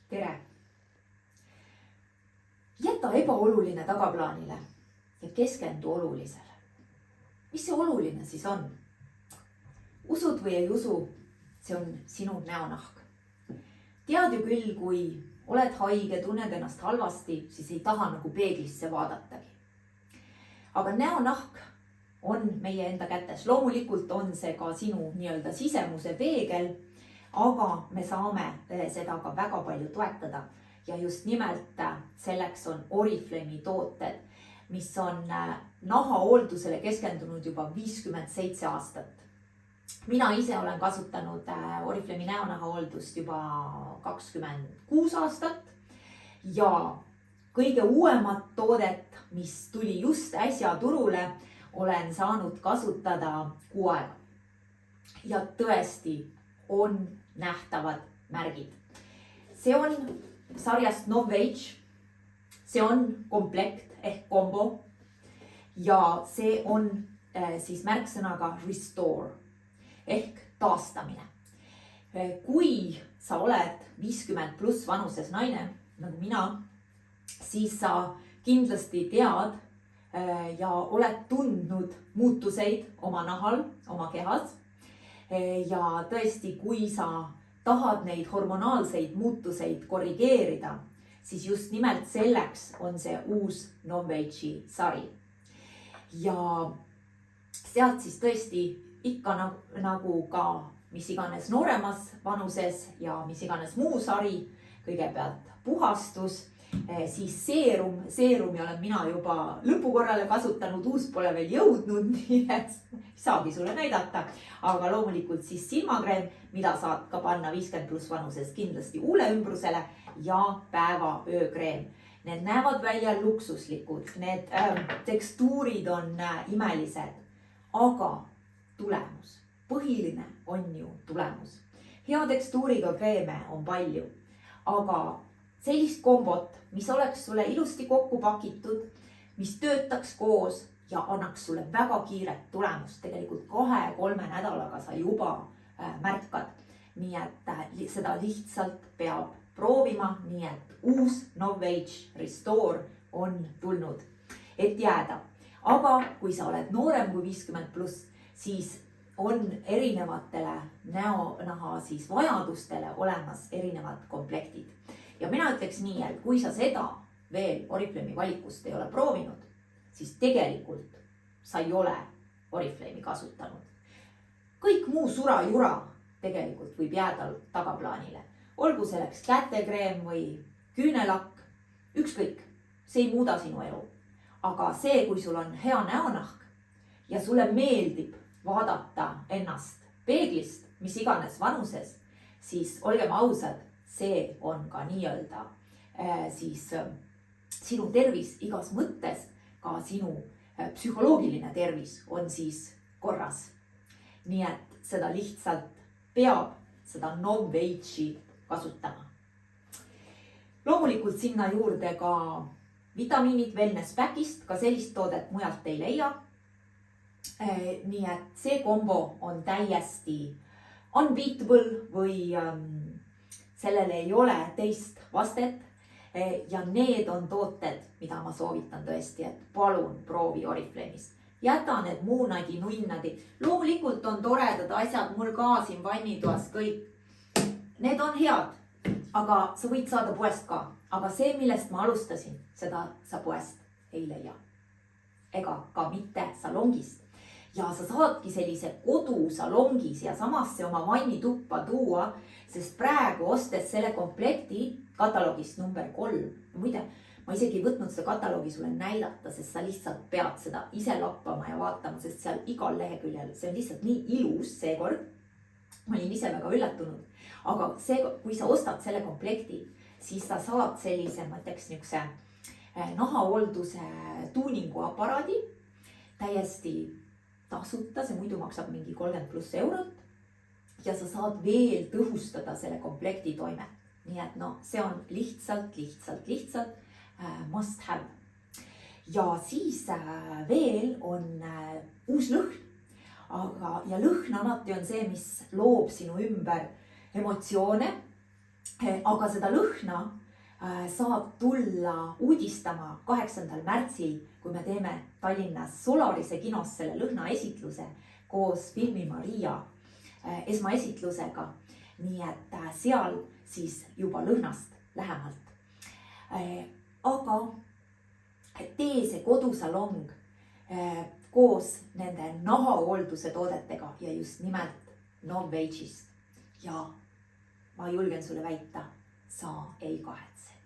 tere! Jäta ebaoluline tagaplaanile ja keskendu olulisele. Mis see oluline siis on? Usud või ei usu, see on sinu näonahk. Tead ju küll, kui oled haige, tunned ennast halvasti, siis ei taha nagu peeglisse vaadatagi. Aga näonahk on meie enda kätes. Loomulikult on see ka sinu nii-öelda sisemuse peegel, aga me saame seda ka väga palju toetada. Ja just nimelt selleks on Oriflame'i tooted, mis on nahahooldusele keskendunud juba 57 aastat. Mina ise olen kasutanud Oriflame'i näonahahooldust juba 26 aastat ja kõige uuemat toodet, mis tuli just äsja turule, olen saanud kasutada kuu aega. Ja tõesti on nähtavad märgid. See on sarjast Novage, see on komplekt ehk kombo ja see on siis märksõnaga restore ehk taastamine. Kui sa oled 50+ vanuses naine, nagu mina, siis sa kindlasti tead ja oled tundnud muutuseid oma nahal, oma kehas. Ja tõesti, kui sa tahad neid hormonaalseid muutuseid korrigeerida, siis just nimelt selleks on see uus Novage'i sari. Ja sealt siis tõesti ikka nagu ka mis iganes nooremas vanuses ja mis iganes muu sari, kõigepealt puhastus, siis seerumi olen mina juba lõpukorrale kasutanud, uus pole veel jõudnud, nii et saagi sulle näidata, aga loomulikult siis silmakreem, mida saad ka panna 50+ vanuses kindlasti huuleümbrusele ja päeva-öökreem. Need näevad välja luksuslikud, need tekstuurid on imelised, aga tulemus, põhiline on ju tulemus. Hea tekstuuriga kreeme on palju, aga sellist kombot, mis oleks sulle ilusti kokku pakitud, mis töötaks koos ja annaks sulle väga kiiret tulemust. Tegelikult 2-3 nädalaga sa juba märkad. Nii et seda lihtsalt peab proovima, nii et uus Novage Restore on tulnud, et jääda. Aga kui sa oled noorem kui 50+, siis on erinevatele näonaha siis vajadustele olemas erinevad komplektid. Ja mina ütleks nii, et kui sa seda veel Oriflame'i valikust ei ole proovinud, siis tegelikult sa ei ole Oriflame'i kasutanud. Kõik muu sura-jura tegelikult võib jääda tagaplaanile. Olgu selleks kätekreem või küünelakk, ükskõik, see ei muuda sinu elu. Aga see, kui sul on hea näonahk ja sulle meeldib vaadata ennast peeglist, mis iganes vanuses, siis olgem ausad, see on ka nii-öelda siis sinu tervis igas mõttes, ka sinu psühholoogiline tervis on siis korras. Nii et seda lihtsalt peab seda Novage'i kasutama. Loomulikult sinna juurde ka vitamiinid Wellness Packist, ka sellist toodet mujalt ei leia. Nii et see kombo on täiesti unbeatable või sellele ei ole teist vastet ja need on tooted, mida ma soovitan tõesti, et palun proovi Oriflame'is. Jäta need muunagi, nunnagi. Loomulikult on toredad asjad mul ka siin vannitoas kõik. Need on head, aga sa võid saada poest ka. Aga see, millest ma alustasin, seda sa poest ei leia. Ega ka mitte salongist. Ja sa saadki sellise kodusalongis ja samasse oma vannituppa tuua, sest praegu ostes selle komplekti kataloogist number 3. Muide, ma isegi võtnud seda kataloogi sulle näidata, sest sa lihtsalt pead seda ise lappama ja vaatama, sest seal igal leheküljel, see on lihtsalt nii ilus seekord. Ma olin ise väga üllatunud. Aga see, kui sa ostad selle komplekti, siis sa saad sellise, ma ütleks niukse nahahoolduse tuuningu aparaadi täiesti tasuta, see muidu maksab mingi 30+ eurot ja sa saad veel tõhustada selle komplekti toimet. Nii et see on lihtsalt must have. Ja siis veel on uus lõhn. Ja lõhn alati on see, mis loob sinu ümber emotsioone aga seda lõhna saab tulla uudistama 8. märtsil, kui me teeme Tallinnas Solarise kinos selle lõhnaesitluse koos Filmi Maria esmaesitlusega. Nii et seal siis juba lõhnast lähemalt. Aga tee see kodusalong koos nende nahahoolduse toodetega ja just nimelt non-vage'ist. Ja ma julgen sulle väita, sa ei kahetse.